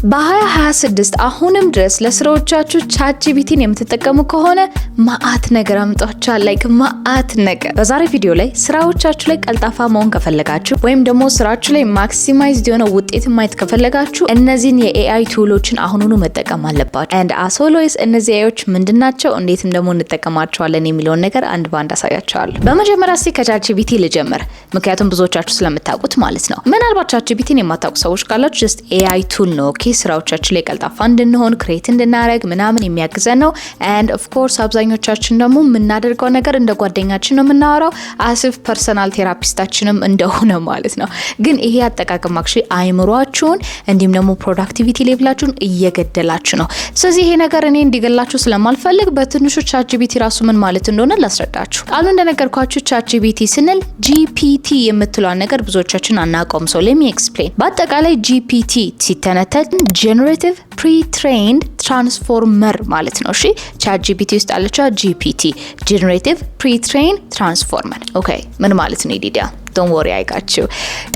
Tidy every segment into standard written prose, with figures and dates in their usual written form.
በ2026 አሁንም ድረስ ለስራዎቻችሁ ቻትጂፒቲን የምትጠቀሙ ከሆነ ማአት ነገር አምጣችኋል። ማአት ነገር። በዛሬ ቪዲዮ ላይ ስራዎቻችሁ ላይ ቀልጣፋ መሆን ከፈለጋችሁ ወይም ደግሞ ስራችሁ ላይ ማክሲማይዝድ የሆነ ውጤት ማየት ከፈለጋችሁ እነዚህን የኤአይ ቱሎችን አሁኑኑ መጠቀም አለባችሁ። and as always እነዚህ ኤአይዎች ምንድናቸው፣ እንዴትም ደግሞ እንጠቀማቸዋለን የሚለውን ነገር አንድ ባንድ አሳያችኋለሁ። በመጀመሪያ እስቲ ከቻትጂፒቲ ልጀምር፣ ምክንያቱም ብዙዎቻችሁ ስለምታውቁት ማለት ነው። ምናልባት ቻትጂፒቲን የማታውቁ ሰዎች ካላችሁ just ኤአይ ቱል ነው። ስራዎቻችን ላይ ቀልጣፋ እንድንሆን ክሬት እንድናረግ ምናምን የሚያግዘን ነው። and of course አብዛኞቻችን ደግሞ የምናደርገው ነገር እንደ ጓደኛችን ነው የምናወራው አስፍ ፐርሰናል ቴራፒስታችንም እንደሆነ ማለት ነው። ግን ይሄ አጠቃቀም actually አይምሯችሁን እንዲሁም ደግሞ ፕሮዳክቲቪቲ ሌቭላችሁን እየገደላችሁ ነው። ስለዚህ ይሄ ነገር እኔ እንዲገላችሁ ስለማልፈልግ በትንሹ ቻትጂፒቲ ራሱ ምን ማለት እንደሆነ ላስረዳችሁ። ቃሉ እንደነገርኳችሁ ቻትጂፒቲ ስንል ጂፒቲ የምትለው ነገር ብዙዎቻችን አናውቀውም። so let me explain። በአጠቃላይ ጂፒቲ ሲተነተን ጀነሬቲቭ ፕሪ-ትሬንድ ትራንስፎርመር ማለት ነው። እሺ ቻትጂፒቲ ውስጥ ያለችው ጂፒቲ ጀነሬቲቭ ፕሪ-ትሬንድ ትራንስፎርመር። ኦኬ ምን ማለት ነው ዲዳ? ዶንት ወሪ አይጋችሁ።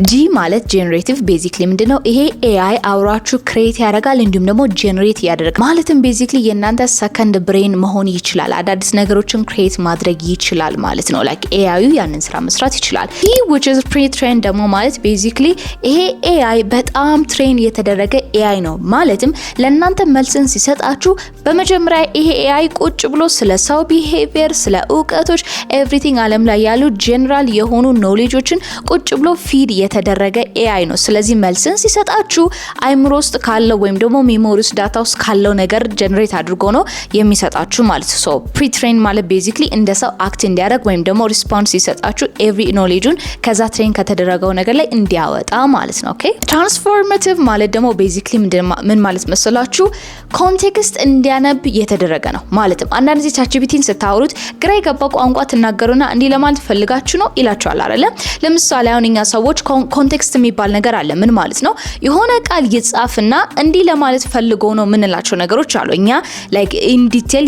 ጂ ማለት ጀነሬቲቭ ቤዚክሊ ምንድነው? ይሄ ኤአይ አውራችሁ ክሬት ያደርጋል እንዲሁም ደግሞ ጀነሬት ያደርጋል። ማለትም ቤዚክሊ የናንተ ሰከንድ ብሬን መሆን ይችላል። አዳዲስ ነገሮችን ክሬት ማድረግ ይችላል ማለት ነው። ላይክ ኤአዩ ያንን ስራ መስራት ይችላል። ይህ which is pre-trained ደግሞ ማለት ቤዚክሊ ይሄ ኤአይ በጣም ትሬን የተደረገ ኤአይ ነው። ማለትም ለናንተ መልስን ሲሰጣችሁ በመጀመሪያ ይሄ ኤአይ ቁጭ ብሎ ስለ ሰው ቢሄቪየር፣ ስለ እውቀቶች ኤቭሪቲንግ ዓለም ላይ ያሉ ጀነራል የሆኑ ኖሌጆች ቁጭ ብሎ ፊድ የተደረገ ኤአይ ነው። ስለዚህ መልስን ሲሰጣችሁ አይምሮ ውስጥ ካለው ወይም ደግሞ ሜሞሪ ውስጥ ዳታ ውስጥ ካለው ነገር ጀነሬት አድርጎ ነው የሚሰጣችሁ ማለት ነው። ሶ ፕሪ-ትሬን ማለት ቤዚክሊ እንደ ሰው አክት እንዲያደርግ ወይም ደግሞ ሪስፖንስ ሲሰጣችሁ ኤቭሪ ኖሌጁን ከዛ ትሬን ከተደረገው ነገር ላይ እንዲያወጣ ማለት ነው። ኦኬ ትራንስፎርሜቲቭ ማለት ደግሞ ቤዚክሊ ምን ማለት መሰላችሁ? ኮንቴክስት እንዲያነብ የተደረገ ነው። ማለትም አንዳንድ ጊዜ ቻትጂፒቲን ስታወሩት ግራ የገባ ቋንቋ ትናገሩና እንዲህ ለማለት ፈልጋችሁ ነው ይላችኋል አይደል? ለምሳሌ አሁን እኛ ሰዎች ኮንቴክስት የሚባል ነገር አለ። ምን ማለት ነው? የሆነ ቃል ይጻፍና እንዲህ ለማለት ፈልጎ ነው ምንላቸው ነገሮች አሉ። እኛ ላይክ ኢን ዲቴል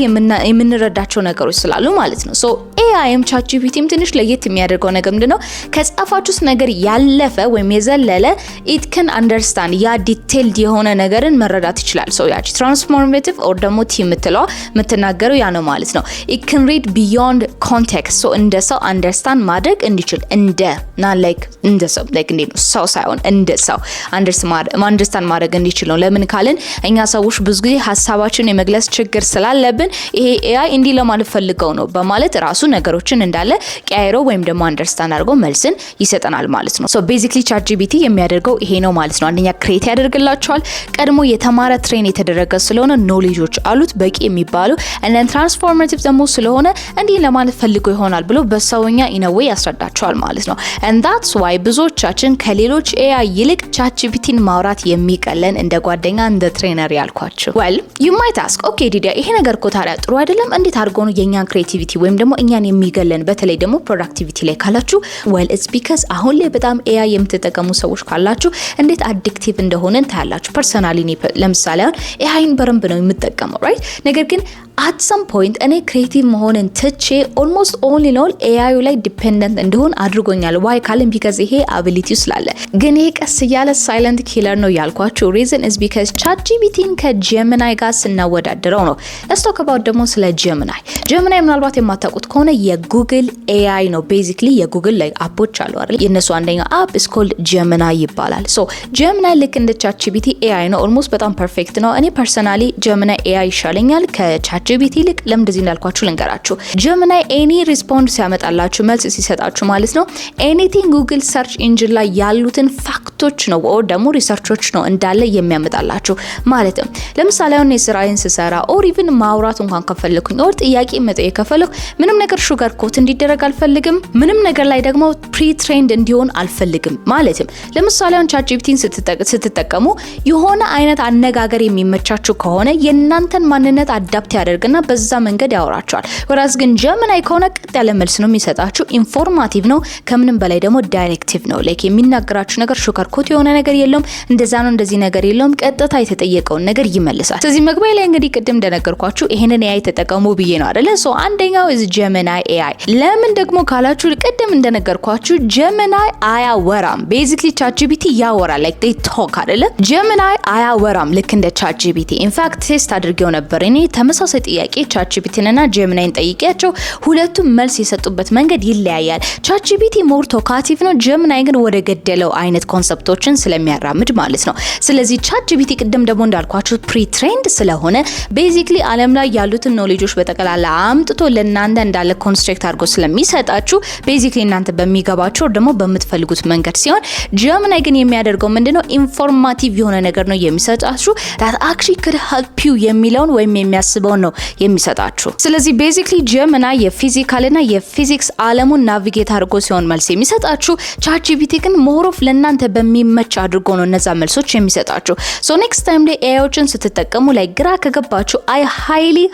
የምንረዳቸው ነገሮች ስላሉ ማለት ነው። ሶ ኤአይም ቻትጂፒቲም ትንሽ ለየት የሚያደርገው ነገር ምንድነው? ከጻፋችሁት ነገር ያለፈ ወይም የዘለለ ኢት ካን አንደርስታንድ ያ ዲቴልድ የሆነ ነገርን መረዳት ይችላል። ሶ ያቺ ትራንስፎርሜቲቭ ኦር ደግሞ ቲ የምትናገረው ያ ነው ማለት ነው። ኢት ካን ሪድ ቢዮንድ ኮንቴክስት። ሶ እንደ ሰው አንደርስታንድ ማድረግ እንዲችል እንደ ና ላይክ እንደ ሰው ላይክ እንደ ሰው ሳይሆን እንደ ሰው አንደርስታንድ ማድረግ እንዲችል ነው። ለምን ካልን እኛ ሰዎች ብዙ ጊዜ ሀሳባችንን የመግለጽ ችግር ስላለብን ይሄ ኤአይ እንዲህ ለማለት ፈልገው ነው በማለት ራሱ ነገሮችን እንዳለ ቀያይሮ ወይም ደግሞ አንደርስታንድ አድርጎ መልስን ይሰጠናል ማለት ነው። ሶ ቤዚክሊ ቻትጂፒቲ የሚያደርገው ይሄ ነው ማለት ነው። አንደኛ ክሬት ያደርግላችኋል። ቀድሞ የተማረ ትሬን የተደረገ ስለሆነ ኖሌጆች አሉት በቂ የሚባሉ and ትራንስፎርሜቲቭ ደግሞ ስለሆነ እንዲህ ለማለት ፈልገው ይሆናል ብሎ በሰውኛ ኢነዌ ያስረዳችኋል ማለት ነው። and that's why ብዙዎቻችን ከሌሎች ኤአይ ይልቅ ቻትጂፒቲን ማውራት የሚቀለን እንደ ጓደኛ እንደ ትሬነር ያልኳችሁ። well you might ask okay ዲዳ ይሄ ነገር እኮ ታዲያ ጥሩ አይደለም? እንዴት አድርጎ ነው የኛን ክሬቲቪቲ ወይም ደግሞ እኛን የሚገለን በተለይ ደግሞ ፕሮዳክቲቪቲ ላይ ካላችሁ well it's because አሁን ላይ በጣም ኤአይ የምትጠቀሙ ሰዎች ካላችሁ እንዴት አዲክቲቭ እንደሆነን ታያላችሁ። ፐርሰናሊ ለምሳሌ አሁን ኤአይን በረንብ ነው የምጠቀመው right? ነገር ግን at some point እኔ ክሬቲቭ መሆንን ትቼ almost only ነው ኤአዩ ላይ ዲፔንደንት እንደሆን አድርጎኛል። why ካልን because ይሄ አቢሊቲው ስላለ። ግን ይሄ ቀስ ያለ ሳይለንት ኪለር ነው ያልኳችሁ reason is because ቻትጂፒቲን ከጀሚናይ ጋር ስናወዳድረው ነው። let's talk about ደግሞ ስለ ጀሚናይ። ጀሚናይ ምናልባት የማታውቁት ከሆነ የጉግል ኤአይ ነው። ቤዚክሊ የጉግል ላይ አፖች አሉ አይደል? የነሱ አንደኛው አፕ is called ጀሚናይ ይባላል። so ጀሚናይ ልክ እንደ ቻትጂፒቲ ኤአይ ነው። almost በጣም ፐርፌክት ነው። እኔ ፐርሰናሊ ጀሚናይ ኤአይ ይሻለኛል ከቻትጂፒቲ ይልቅ። ለምንድነው እንዳልኳችሁ ልንገራችሁ። ጀሚናይ ኤኒ ሪስፖንስ ሲያመጣላችሁ መልስ ሲሰጣችሁ ማለት ነው ኤኒቲንግ ጉግል ሰርች ኢንጂን ላይ ያሉትን ፋክቶች ነው ኦር ደግሞ ሪሰርቾች ነው እንዳለ የሚያመጣላችሁ። ማለትም ለምሳሌ አሁን የስራዬን ስሰራ ኦር ኢቭን ማውራት እንኳን ከፈለኩኝ ኦር ጥያቄ መጠየቅ ከፈለኩ ምንም ነገር ሹገር ኮት እንዲደረግ አልፈልግም። ምንም ነገር ላይ ደግሞ ፕሪ-ትሬንድ እንዲሆን አልፈልግም። ማለትም ለምሳሌ አሁን ቻትጂፒቲን ስትጠቀሙ የሆነ አይነት አነጋገር የሚመቻችሁ ከሆነ የናንተን ማንነት አዳፕት ያደርጋል ያደርግና በዛ መንገድ ያወራቸዋል። ወራስ ግን ጀሚናይ ከሆነ ቀጥ ያለ መልስ ነው የሚሰጣችሁ። ኢንፎርማቲቭ ነው፣ ከምንም በላይ ደግሞ ዳይሬክቲቭ ነው። ላይክ የሚናገራችሁ ነገር ሹከር ኮት የሆነ ነገር የለውም። እንደዛ ነው እንደዚህ ነገር የለውም። ቀጥታ የተጠየቀውን ነገር ይመልሳል። ስለዚህ መግቢያ ላይ እንግዲህ ቅድም እንደነገርኳችሁ ይሄንን AI ተጠቀሙ ብዬ ነው አይደለ? ሶ አንደኛው is Gemini AI። ለምን ደግሞ ካላችሁ ቅድም እንደነገርኳችሁ Gemini አያወራም። ቤዚክሊ ChatGPT ያወራል። ላይክ they talk አይደለ? Gemini አያወራም ልክ እንደ ChatGPT። ኢንፋክት ቴስት አድርጌው ነበር እኔ ተመሳሳይ ጥያቄ ChatGPTንና Geminiን ጠይቄያቸው ሁለቱም መልስ የሰጡበት መንገድ ይለያያል። ChatGPT ሞር ቶካቲቭ ነው፣ Gemini ግን ወደ ገደለው አይነት ኮንሰፕቶችን ስለሚያራምድ ማለት ነው። ስለዚህ ChatGPT ቅድም ደግሞ እንዳልኳችሁ ፕሪ-ትሬንድ ስለሆነ ቤዚክሊ ዓለም ላይ ያሉትን ኖሌጆች በጠቅላላ አምጥቶ ለእናንተ እንዳለ ኮንስትራክት አድርጎ ስለሚሰጣችሁ ቤዚክሊ እናንተ በሚገባችሁ ደግሞ በምትፈልጉት መንገድ ሲሆን Gemini ግን የሚያደርገው ምንድነው ኢንፎርማቲቭ የሆነ ነገር ነው የሚሰጣችሁ that actually could help you የሚለውን ወይም የሚያስበውን ነው የሚሰጣችሁ። ስለዚህ ቤዚክሊ Gemini የፊዚካልና የፊዚክስ ዓለሙን ናቪጌት አድርጎ ሲሆን መልስ የሚሰጣችሁ ChatGPT ግን ሞር ኦፍ ለእናንተ በሚመች አድርጎ ነው እነዛ መልሶች የሚሰጣችሁ። ሶ ኔክስት ታይም ላይ ኤአይዎችን ስትጠቀሙ ላይ ግራ ከገባችሁ አይ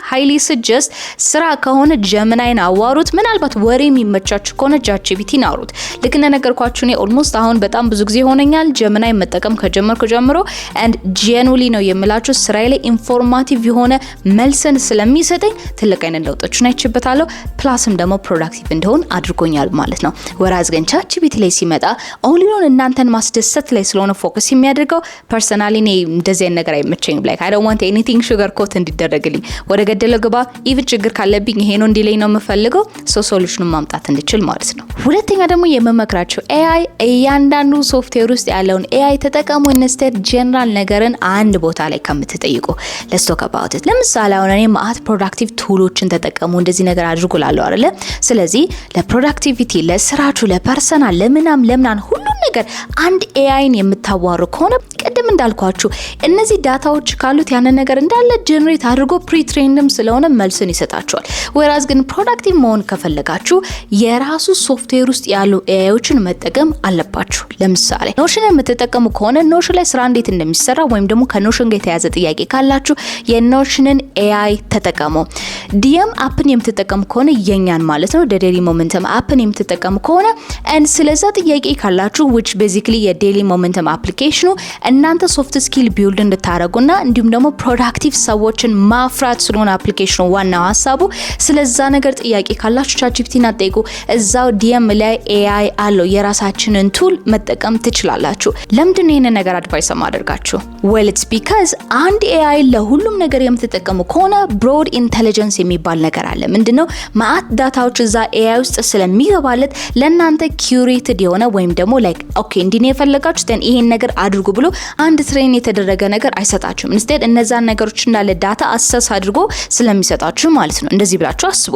ሃይሊ ሰጀስት ስራ ከሆነ Geminiን አዋሩት። ምናልባት ወሬ የሚመቻችሁ ከሆነ ChatGPTን አውሩት። ልክ እንደነገርኳችሁ እኔ ኦልሞስት አሁን በጣም ብዙ ጊዜ ሆነኛል Gemini መጠቀም ከጀመርኩ ጀምሮ and genuinely ነው የምላችሁ ስራዬ ላይ ኢንፎርማቲቭ የሆነ መልስን ስለሚሰጠኝ ትልቅ አይነት ለውጦችን አይችበታለሁ። ፕላስም ደግሞ ፕሮዳክቲቭ እንደሆን አድርጎኛል ማለት ነው። ወራዝ ግን ChatGPT ላይ ሲመጣ ኦንሊኖን እናንተን ማስደሰት ላይ ስለሆነ ፎከስ የሚያደርገው ፐርሰናሊ እኔ እንደዚህ ነገር አይመቸኝም። ላይክ I don't want anything sugar coat እንዲደረግልኝ ወደ ገደለው ግባ ኢቭን ችግር ካለብኝ ይሄ ነው እንዲለኝ ነው የምፈልገው ሶሉሽኑን ማምጣት እንድችል ማለት ነው። ሁለተኛ ደግሞ የመመክራችሁ AI እያንዳንዱ ሶፍትዌር ውስጥ ያለውን AI ተጠቀሙ ኢንስቴድ ጀነራል ነገርን አንድ ቦታ ላይ ከምትጠይቁ let's talk about it። ለምሳሌ አሁን እኔ ማአት ፕሮዳክቲቭ ቱሎችን ተጠቀሙ እንደዚህ ነገር አድርጉ ላለው አይደለ? ስለዚህ ለፕሮዳክቲቪቲ ለስራችሁ ለፐርሰናል ለምናን ሁሉን ነገር አንድ AIን የምታዋሩ ከሆነ ቅድም እንዳልኳችሁ እነዚህ ዳታዎች ካሉት ያንን ነገር እንዳለ ጀነሬት አድርጎ ፕሪ-ትሬንድም ስለሆነ መልስን ይሰጣችኋል። ወራስ ግን ፕሮዳክቲቭ መሆን ከፈለጋችሁ የራሱ ሶፍትዌር ውስጥ ያሉ ኤአይዎችን መጠቀም አለባችሁ። ለምሳሌ ኖሽን የምትጠቀሙ ከሆነ ኖሽን ላይ ስራ እንዴት እንደሚሰራ ወይም ደግሞ ከኖሽን ጋር የተያዘ ጥያቄ ካላችሁ የኖሽንን ኤአይ ተጠቀሙ። ዲኤም አፕን የምትጠቀሙ ከሆነ የኛን ማለት ነው ዴሊ ሞመንተም አፕን የምትጠቀሙ ከሆነ and ስለዛ ጥያቄ ካላችሁ which basically የዴሊ ሞመንተም አፕሊኬሽኑ እናንተ ሶፍት ስኪል ቢልድ እንድታረጉና እንዲሁም ደግሞ ፕሮዳክቲቭ ሰዎችን ማፍራት ስለሆነ አፕሊኬሽኑ ዋናው ሐሳቡ ስለዛ ነገር ጥያቄ ካላችሁ ChatGPTን አጠይቁ። እዛው ዲኤም ላይ ኤአይ አለው የራሳችንን ቱል መጠቀም ትችላላችሁ። ለምንድን ነው ይሄን ነገር አድቫይስ ማደርጋችሁ? well it's because አንድ ኤአይ ለሁሉም ነገር የምትጠቀሙ ከሆነ ብሮድ ኢንተለጀንስ የሚባል ነገር አለ። ምንድነው ማአት ዳታዎች እዛ ኤአይ ውስጥ ስለሚገባለት ለእናንተ ኩሬትድ የሆነ ወይም ደግሞ ላይክ ኦኬ እንዲኔ የፈለጋችሁ ደን ይሄን ነገር አድርጉ ብሎ አንድ ትሬን የተደረገ ነገር አይሰጣችሁም። ኢንስቴድ እነዛን ነገሮች እንዳለ ዳታ አሰስ አድርጎ ስለሚሰጣችሁ ማለት ነው። እንደዚህ ብላችሁ አስቡ።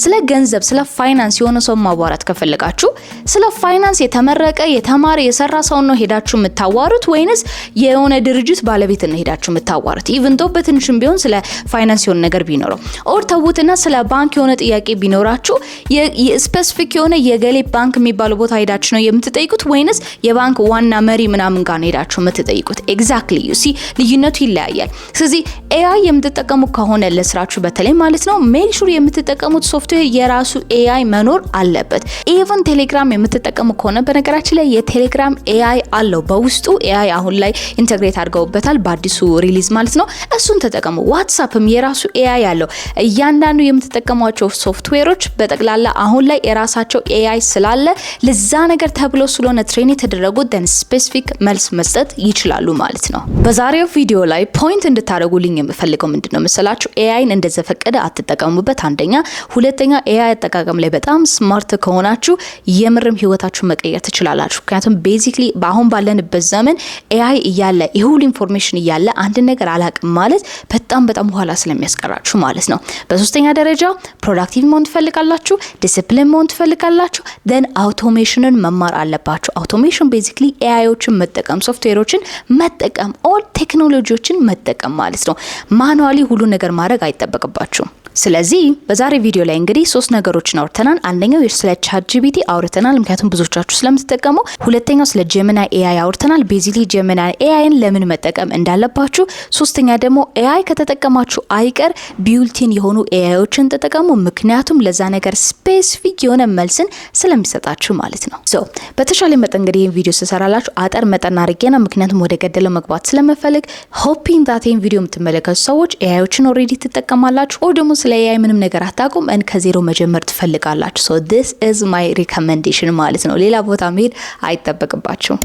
ስለ ገንዘብ ስለ ፋይናንስ የሆነ ሰው ማዋራት ከፈለጋችሁ ስለ ፋይናንስ የተመረቀ የተማረ የሰራ ሰው ነው ሄዳችሁ የምታዋሩት ወይንስ የሆነ ድርጅት ባለቤት ነው ሄዳችሁ የምታዋሩት? ኢቭን ዶ በትንሽም ቢሆን ስለ ፋይናንስ የሆነ ነገር ቢኖረው ኦር ተውትና ስለ ባንክ የሆነ ጥያቄ ቢኖራችሁ የስፔሲፊክ የሆነ የገሌ ባንክ የሚባለው ቦታ ሄዳችሁ ነው የምትጠይቁት ወይንስ የባንክ ዋና መሪ ምናምን ጋር ሄዳችሁ የምትጠይቁት? ኤግዛክትሊ ዩ ሲ ልዩነቱ ይለያያል። ስለዚህ ኤአይ የምትጠቀሙ ከሆነ ለስራችሁ በተለይ ማለት ነው ሜክ ሹር የምትጠቀሙት ሶፍትዌር የራሱ ኤአይ መኖር አለበት። ኢቭን ቴሌግራም የምትጠቀሙ ከሆነ በነገራችን ላይ የቴሌግራም ኤአይ አለው በውስጡ ኤአይ አሁን ላይ ኢንተግሬት አድርገውበታል በአዲሱ ሪሊዝ ማለት ነው። እሱን ተጠቀሙ። ዋትስአፕም የራሱ ኤአይ አለው። እያንዳንዱ የምትጠቀሟቸው ሶፍትዌሮች በጠቅላላ አሁን ላይ የራሳቸው ኤአይ ስላለ ለዛ ነገር ተብሎ ስለሆነ ትሬን የተደረጉት ደን ስፔሲፊክ መልስ መስጠት ይችላሉ ማለት ነው። በዛሬው ቪዲዮ ላይ ፖይንት እንድታደርጉልኝ የምፈልገው ምንድነው መሰላችሁ? ኤአይን እንደዘፈቀደ አትጠቀሙበት አንደኛ። ሁለተኛ ኤአይ አጠቃቀም ላይ በጣም ስማርት ከሆናችሁ የምርም ህይወታችሁ መቀየር ትችላላችሁ። ምክንያቱም ቤዚክሊ በአሁን ባለንበት ዘመን ኤአይ እያለ ይሁሉ ኢንፎርሜሽን እያለ አንድ ነገር አላቅም ማለት በጣም ኋላ ስለሚያስቀራችሁ ማለት ነው። በሶስተኛ ደረጃ ፕሮዳክቲቭ መሆን ትፈልጋላችሁ፣ ዲሲፕሊን መሆን ትፈልጋላችሁ፣ then አውቶሜሽንን መማር አለባችሁ። አውቶሜሽን ቤዚክሊ ኤአይዎችን መጠቀም ሶፍትዌሮችን መጠቀም ኦል ቴክኖሎጂዎችን መጠቀም ማለት ነው። ማኑዋሊ ሁሉ ነገር ማድረግ አይጠበቅባችሁም። ስለዚህ በዛሬ ቪዲዮ ላይ እንግዲህ 3 ነገሮችን አውርተናል። አንደኛው ስለ ChatGPT አውርተናል ምክንያቱም ብዙዎቻችሁ ስለምትጠቀሙ። ሁለተኛው ስለ Gemini AI አውርተናል ቤዚክሊ Gemini AIን ለምን መጠቀም እንዳለባችሁ። ሶስተኛ ደግሞ AI ከተጠቀማችሁ አይቀር ቢውልቲን የሆኑ AIዎችን ተጠቀሙ ምክንያቱም ለዛ ነገር ስፔሲፊክ የሆነ መልስን ስለሚሰጣችሁ ማለት ነው። በተሻለ መጠን እንግዲህ ቪዲዮ ስሰራላችሁ አጠር መጠን አድርጌና ምክንያቱም ወደ ገደለው መግባት ስለምፈልግ ሆፒንግ ዳት ይሄን ቪዲዮ የምትመለከቱ ሰዎች AIዎችን ኦሬዲ ትጠቀማላችሁ ኦ ደግሞ ስለ AI ምንም ነገር አታውቁም እን ከዜሮ መጀመር ትፈልጋላችሁ። this is my recommendation ማለት ነው። ሌላ ቦታ መሄድ አይተበቅባችሁም።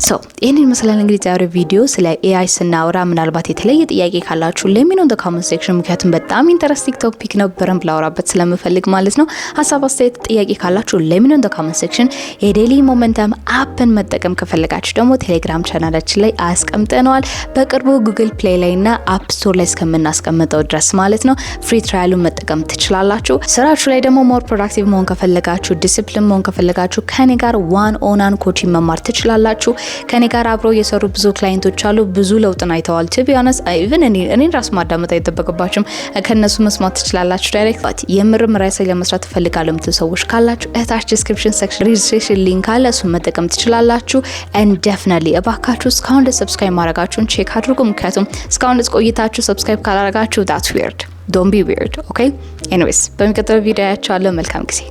ይሄንን መሰለን እንግዲህ ዛሬ ቪዲዮ ስለ AI ስናወራ ምናልባት የተለየ ጥያቄ ካላችሁ let me know in the comment section ምክንያቱም በጣም ኢንተረስቲንግ ቶፒክ ነው በረም ብላወራበት ስለምፈልግ ማለት ነው። ሀሳብ አስተያየት ጥያቄ ካላችሁ let me know in the comment section። የዴሊ ሞመንተም አፕን መጠቀም ከፈለጋችሁ ደግሞ ቴሌግራም ቻናላችን ላይ አስቀምጠነዋል በቅርቡ ጉግል ፕሌይ ላይ እና አፕ ስቶር ላይ እስከምናስቀምጠው ድረስ ማለት ነው። ፍሪ ትራያሉን መጠቀም ትችላላችሁ። ስራችሁ ላይ ደግሞ ሞር ፕሮዳክቲቭ መሆን ከፈለጋችሁ ዲሲፕሊን መሆን ከፈለጋችሁ ከኔ ጋር ዋን ኦን ዋን ኮቺንግ መማር ትችላላችሁ። ከኔ ጋር አብረው የሰሩ ብዙ ክላይንቶች አሉ ብዙ ለውጥን አይተዋል። ቱ ቢ ኦነስት ኢቭን እኔን ራስ ማዳመጥ አይተበቅባችሁም ከነሱ መስማት ትችላላችሁ። ዳይሬክት የምርም ራሴ ለመስራት ፈልጋለሁ የምትሉ ሰዎች ካላችሁ እታች ዲስክሪፕሽን ሴክሽን ሬጅስትሬሽን ሊንክ አለ እሱን መጠቀም ትችላላችሁ። and definitely እባካችሁ እስካሁን ሰብስክራይብ ማድረጋችሁን ቼክ አድርጉ ምክንያቱም እስካሁን ቆይታችሁ ሰብስክራይብ ካላደረጋችሁ that's weird don't be weird okay anyways በሚቀጥለው ቪዲዮ ያቻለው መልካም ጊዜ